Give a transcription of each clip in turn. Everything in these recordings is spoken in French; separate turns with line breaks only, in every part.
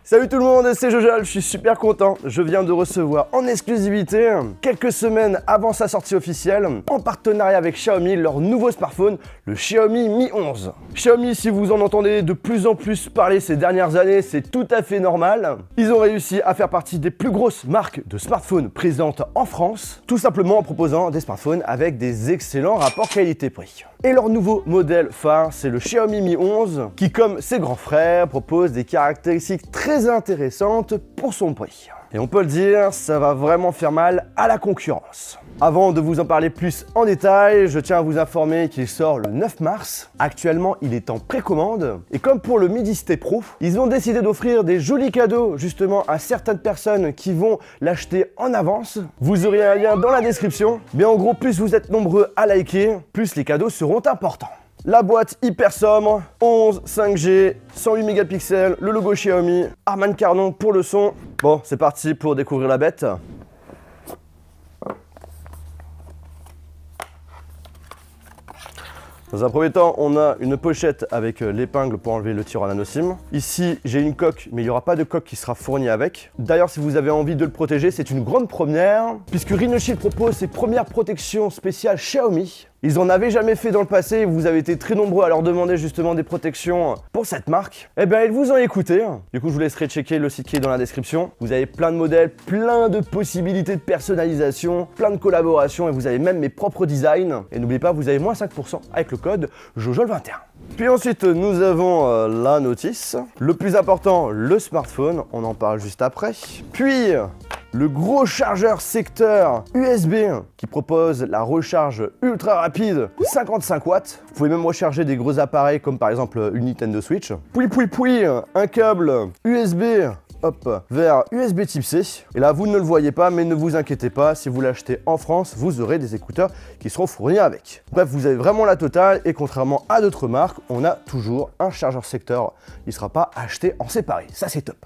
Salut tout le monde, c'est Jojol, je suis super content. Je viens de recevoir en exclusivité, quelques semaines avant sa sortie officielle, en partenariat avec Xiaomi, leur nouveau smartphone, le Xiaomi Mi 11. Xiaomi, si vous en entendez de plus en plus parler ces dernières années, c'est tout à fait normal. Ils ont réussi à faire partie des plus grosses marques de smartphones présentes en France, tout simplement en proposant des smartphones avec des excellents rapports qualité-prix. Et leur nouveau modèle phare, c'est le Xiaomi Mi 11, qui, comme ses grands frères, propose des caractéristiques très intéressantes pour son prix. Et on peut le dire, ça va vraiment faire mal à la concurrence. Avant de vous en parler plus en détail, je tiens à vous informer qu'il sort le 9 mars. Actuellement, il est en précommande. Et comme pour le Mi 10T Pro, ils ont décidé d'offrir des jolis cadeaux justement à certaines personnes qui vont l'acheter en avance. Vous aurez un lien dans la description. Mais en gros, plus vous êtes nombreux à liker, plus les cadeaux seront importants. La boîte hyper sobre, 11, 5G, 108 mégapixels, le logo Xiaomi, Harman Kardon pour le son. Bon, c'est parti pour découvrir la bête. Dans un premier temps, on a une pochette avec l'épingle pour enlever le tiroir nano SIM. Ici, j'ai une coque, mais il n'y aura pas de coque qui sera fournie avec. D'ailleurs, si vous avez envie de le protéger, c'est une grande première, puisque Rhinoshield propose ses premières protections spéciales Xiaomi. Ils en avaient jamais fait dans le passé, vous avez été très nombreux à leur demander justement des protections pour cette marque. Eh bien, ils vous ont écouté. Du coup, je vous laisserai checker le site qui est dans la description. Vous avez plein de modèles, plein de possibilités de personnalisation, plein de collaborations et vous avez même mes propres designs. Et n'oubliez pas, vous avez moins 5% avec le code JOJOL21. Puis ensuite, nous avons la notice. Le plus important, le smartphone, on en parle juste après. Puis, le gros chargeur secteur USB qui propose la recharge ultra rapide 55 watts. Vous pouvez même recharger des gros appareils comme par exemple une Nintendo Switch. Puis, un câble USB vers USB type C. Et là, vous ne le voyez pas, mais ne vous inquiétez pas, si vous l'achetez en France, vous aurez des écouteurs qui seront fournis avec. Bref, vous avez vraiment la totale et contrairement à d'autres marques, on a toujours un chargeur secteur. Il ne sera pas acheté en séparé. Ça, c'est top.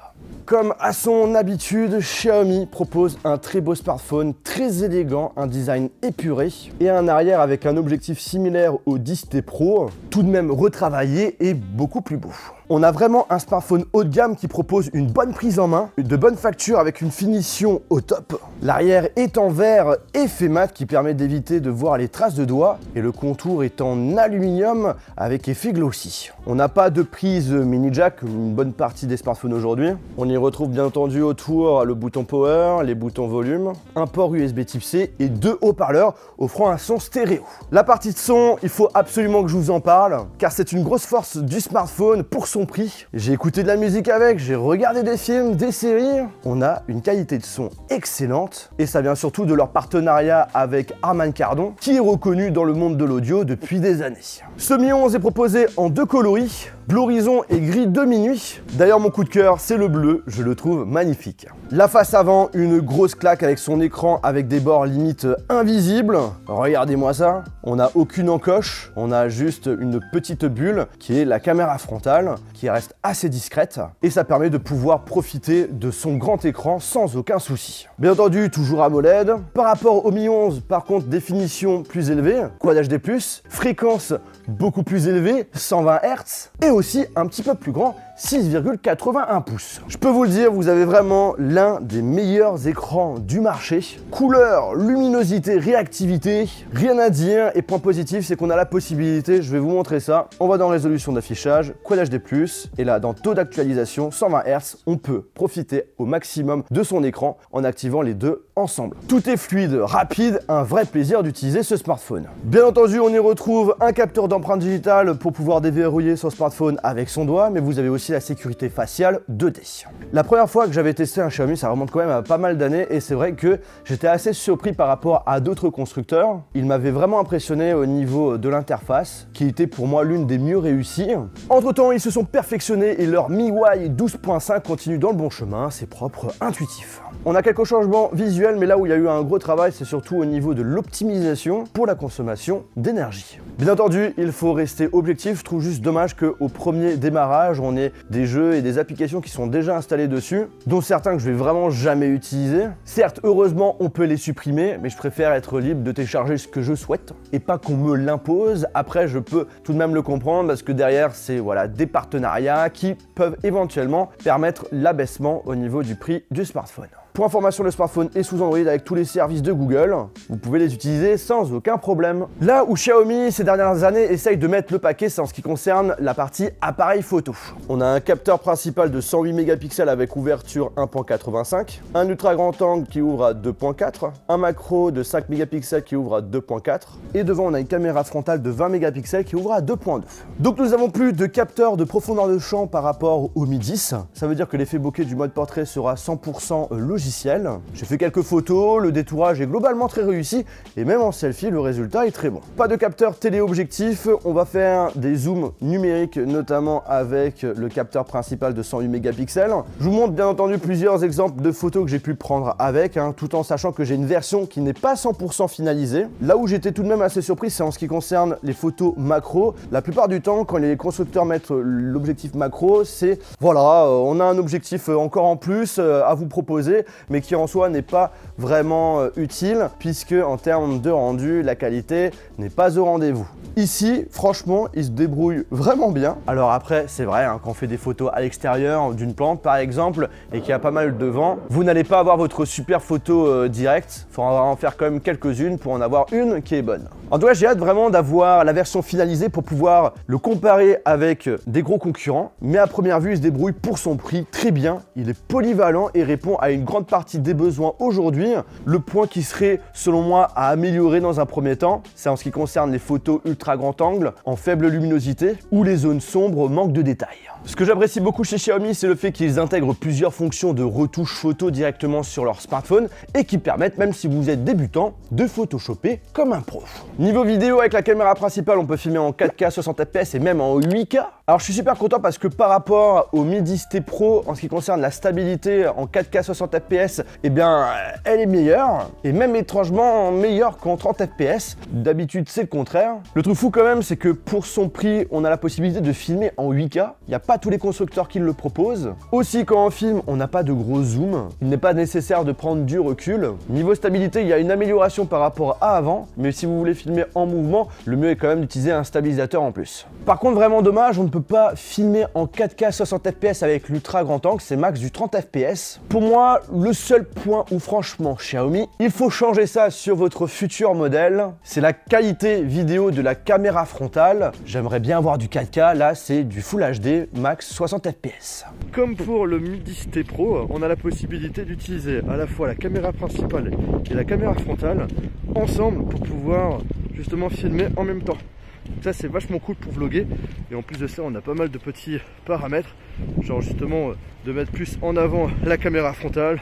Comme à son habitude, Xiaomi propose un très beau smartphone, très élégant, un design épuré et un arrière avec un objectif similaire au 10T Pro, tout de même retravaillé et beaucoup plus beau. On a vraiment un smartphone haut de gamme qui propose une bonne prise en main, de bonne facture avec une finition au top. L'arrière est en verre effet mat qui permet d'éviter de voir les traces de doigts et le contour est en aluminium avec effet glossy. On n'a pas de prise mini jack, une bonne partie des smartphones aujourd'hui. On y retrouve bien entendu autour le bouton power, les boutons volume, un port USB type C et deux haut-parleurs offrant un son stéréo. La partie de son, il faut absolument que je vous en parle car c'est une grosse force du smartphone pour son prix. J'ai écouté de la musique avec, j'ai regardé des films, des séries. On a une qualité de son excellente et ça vient surtout de leur partenariat avec Harman Kardon qui est reconnu dans le monde de l'audio depuis des années. Ce Mi 11 est proposé en deux coloris, bleu horizon et gris de minuit. D'ailleurs, mon coup de cœur, c'est le bleu, je le trouve magnifique. La face avant, une grosse claque avec son écran avec des bords limite invisibles. Regardez-moi ça. On n'a aucune encoche, on a juste une petite bulle qui est la caméra frontale qui reste assez discrète et ça permet de pouvoir profiter de son grand écran sans aucun souci. Bien entendu, toujours AMOLED. Par rapport au Mi 11, par contre, définition plus élevée, Quad HD+, fréquence beaucoup plus élevée, 120 Hz et aussi un petit peu plus grand, 6,81 pouces. Je peux vous le dire, vous avez vraiment l'un des meilleurs écrans du marché. Couleur, luminosité, réactivité, rien à dire. Et point positif, c'est qu'on a la possibilité, je vais vous montrer ça. On va dans résolution d'affichage, Quad HD+, et là dans taux d'actualisation, 120 Hz, on peut profiter au maximum de son écran en activant les deux ensemble. Tout est fluide, rapide, un vrai plaisir d'utiliser ce smartphone. Bien entendu, on y retrouve un capteur d'empreinte digitale pour pouvoir déverrouiller son smartphone avec son doigt, mais vous avez aussi la sécurité faciale 2D. La première fois que j'avais testé un Xiaomi, ça remonte quand même à pas mal d'années et c'est vrai que j'étais assez surpris par rapport à d'autres constructeurs. Il m'avait vraiment impressionné au niveau de l'interface, qui était pour moi l'une des mieux réussies. Entre temps, ils se sont perfectionnés et leur MIUI 12.5 continue dans le bon chemin, c'est propre, intuitif. On a quelques changements visuels, mais là où il y a eu un gros travail, c'est surtout au niveau de l'optimisation pour la consommation d'énergie. Bien entendu, il faut rester objectif. Je trouve juste dommage qu'au premier démarrage, on ait des jeux et des applications qui sont déjà installés dessus, dont certains que je vais vraiment jamais utiliser. Certes, heureusement, on peut les supprimer, mais je préfère être libre de télécharger ce que je souhaite et pas qu'on me l'impose. Après, je peux tout de même le comprendre parce que derrière, c'est voilà, des partenariats qui peuvent éventuellement permettre l'abaissement au niveau du prix du smartphone. Pour information, le smartphone est sous Android avec tous les services de Google. Vous pouvez les utiliser sans aucun problème. Là où Xiaomi, ces dernières années, essaye de mettre le paquet, c'est en ce qui concerne la partie appareil photo. On a un capteur principal de 108 mégapixels avec ouverture 1.85, un ultra grand angle qui ouvre à 2.4, un macro de 5 mégapixels qui ouvre à 2.4, et devant on a une caméra frontale de 20 mégapixels qui ouvre à 2.2. Donc nous avons plus de capteurs de profondeur de champ par rapport au Mi 10. Ça veut dire que l'effet bokeh du mode portrait sera 100% logiciel. J'ai fait quelques photos, le détourage est globalement très réussi et même en selfie le résultat est très bon. Pas de capteur téléobjectif, on va faire des zooms numériques notamment avec le capteur principal de 108 mégapixels. Je vous montre bien entendu plusieurs exemples de photos que j'ai pu prendre avec, tout en sachant que j'ai une version qui n'est pas 100% finalisée. Là où j'étais tout de même assez surpris, c'est en ce qui concerne les photos macro. La plupart du temps, quand les constructeurs mettent l'objectif macro, c'est voilà, on a un objectif encore en plus à vous proposer, mais qui en soi n'est pas vraiment utile, puisque en termes de rendu, la qualité n'est pas au rendez-vous. Ici, franchement, il se débrouille vraiment bien. Alors après, c'est vrai, quand on fait des photos à l'extérieur d'une plante, par exemple, et qu'il y a pas mal de vent, vous n'allez pas avoir votre super photo directe. Il faudra en faire quand même quelques-unes pour en avoir une qui est bonne. En tout cas, j'ai hâte vraiment d'avoir la version finalisée pour pouvoir le comparer avec des gros concurrents. Mais à première vue, il se débrouille pour son prix très bien. Il est polyvalent et répond à une grande partie des besoins aujourd'hui. Le point qui serait, selon moi, à améliorer dans un premier temps, c'est en ce qui concerne les photos ultra grand angle en faible luminosité où les zones sombres manquent de détails. Ce que j'apprécie beaucoup chez Xiaomi, c'est le fait qu'ils intègrent plusieurs fonctions de retouche photo directement sur leur smartphone et qui permettent, même si vous êtes débutant, de photoshopper comme un pro. Niveau vidéo, avec la caméra principale, on peut filmer en 4K 60 fps et même en 8K. Alors je suis super content parce que par rapport au Mi 10T Pro, en ce qui concerne la stabilité en 4K 60 fps, eh bien elle est meilleure et même étrangement meilleure qu'en 30 fps. D'habitude c'est le contraire. Le truc fou quand même, c'est que pour son prix, on a la possibilité de filmer en 8K. Il n'y a pas tous les constructeurs qui le proposent. Aussi, quand on filme, on n'a pas de gros zoom. Il n'est pas nécessaire de prendre du recul. Niveau stabilité, il y a une amélioration par rapport à avant, mais si vous voulez filmer en mouvement, le mieux est quand même d'utiliser un stabilisateur en plus. Par contre, vraiment dommage, on ne peut pas filmer en 4K 60 fps avec l'ultra grand angle, c'est max du 30 fps. Pour moi, le seul point où franchement, Xiaomi, il faut changer ça sur votre futur modèle, c'est la qualité vidéo de la caméra frontale. J'aimerais bien avoir du 4K, là c'est du Full HD, max 60 fps. Comme pour le Mi 10T Pro, on a la possibilité d'utiliser à la fois la caméra principale et la caméra frontale ensemble pour pouvoir justement filmer en même temps. Ça c'est vachement cool pour vlogger et en plus de ça on a pas mal de petits paramètres, genre justement de mettre plus en avant la caméra frontale,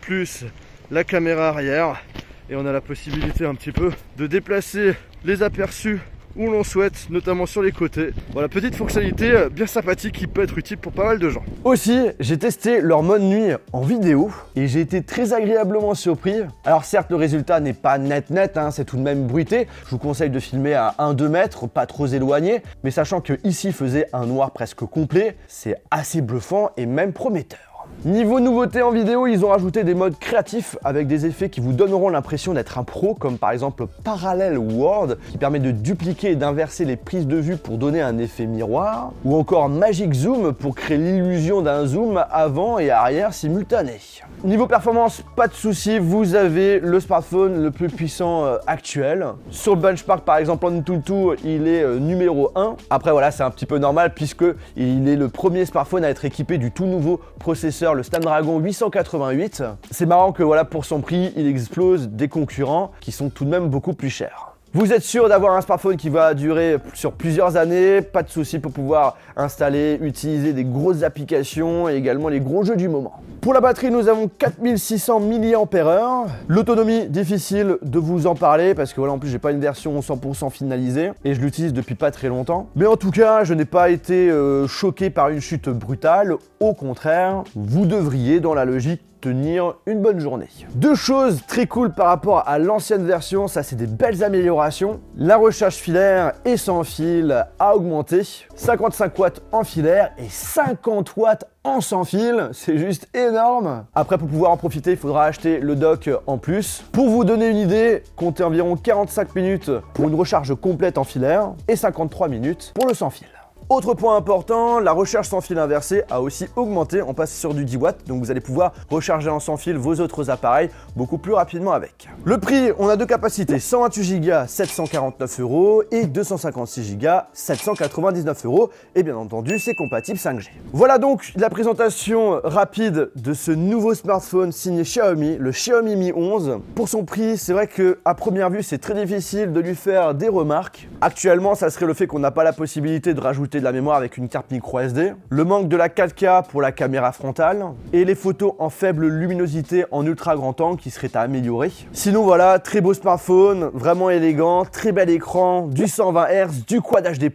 plus la caméra arrière, et on a la possibilité un petit peu de déplacer les aperçus où l'on souhaite, notamment sur les côtés. Voilà, petite fonctionnalité bien sympathique qui peut être utile pour pas mal de gens. Aussi, j'ai testé leur mode nuit en vidéo et j'ai été très agréablement surpris. Alors certes, le résultat n'est pas net, c'est tout de même bruité. Je vous conseille de filmer à 1-2 mètres, pas trop éloigné, mais sachant que ici faisait un noir presque complet, c'est assez bluffant et même prometteur. Niveau nouveauté en vidéo, ils ont rajouté des modes créatifs avec des effets qui vous donneront l'impression d'être un pro, comme par exemple Parallel World qui permet de dupliquer et d'inverser les prises de vue pour donner un effet miroir, ou encore Magic Zoom pour créer l'illusion d'un zoom avant et arrière simultané. Niveau performance, pas de souci, vous avez le smartphone le plus puissant actuel. Sur le benchmark par exemple, AnTuTu, il est numéro 1. Après voilà, c'est un petit peu normal puisque il est le premier smartphone à être équipé du tout nouveau processeur, le Snapdragon 888. C'est marrant que voilà, pour son prix, il explose des concurrents qui sont tout de même beaucoup plus chers. Vous êtes sûr d'avoir un smartphone qui va durer sur plusieurs années, pas de souci pour pouvoir installer, utiliser des grosses applications et également les gros jeux du moment. Pour la batterie, nous avons 4600 mAh. L'autonomie, difficile de vous en parler parce que voilà, en plus j'ai pas une version 100% finalisée et je l'utilise depuis pas très longtemps. Mais en tout cas, je n'ai pas été choqué par une chute brutale. Au contraire, vous devriez, dans la logique, tenir une bonne journée. Deux choses très cool par rapport à l'ancienne version, ça c'est des belles améliorations. La recharge filaire et sans fil a augmenté, 55 watts en filaire et 50 watts en sans fil, c'est juste énorme. Après, pour pouvoir en profiter, il faudra acheter le dock en plus. Pour vous donner une idée, comptez environ 45 minutes pour une recharge complète en filaire et 53 minutes pour le sans fil. Autre point important, la recharge sans fil inversée a aussi augmenté, on passe sur du 10 watts, donc vous allez pouvoir recharger en sans fil vos autres appareils beaucoup plus rapidement avec. Le prix, on a deux capacités, 128 Go 749 € et 256 Go 799 €, et bien entendu c'est compatible 5G. Voilà donc la présentation rapide de ce nouveau smartphone signé Xiaomi, le Xiaomi Mi 11. Pour son prix, c'est vrai qu'à première vue c'est très difficile de lui faire des remarques. Actuellement, ça serait le fait qu'on n'a pas la possibilité de rajouter de la mémoire avec une carte micro SD, le manque de la 4K pour la caméra frontale et les photos en faible luminosité en ultra grand angle qui seraient à améliorer. Sinon voilà, très beau smartphone, vraiment élégant, très bel écran, du 120 Hz, du Quad HD+,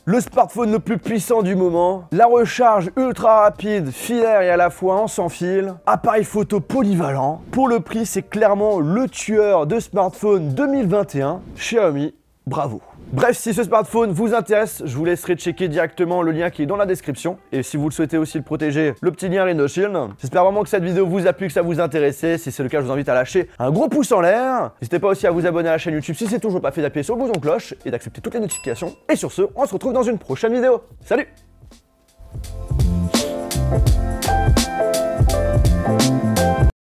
le smartphone le plus puissant du moment, la recharge ultra rapide, filaire et à la fois en sans fil, appareil photo polyvalent. Pour le prix, c'est clairement le tueur de smartphone 2021, Xiaomi, bravo. Bref, si ce smartphone vous intéresse, je vous laisserai checker directement le lien qui est dans la description. Et si vous le souhaitez aussi le protéger, le petit lien Rhino Shield. J'espère vraiment que cette vidéo vous a plu, que ça vous intéressait. Si c'est le cas, je vous invite à lâcher un gros pouce en l'air. N'hésitez pas aussi à vous abonner à la chaîne YouTube si c'est toujours pas fait, d'appuyer sur le bouton cloche et d'accepter toutes les notifications. Et sur ce, on se retrouve dans une prochaine vidéo. Salut!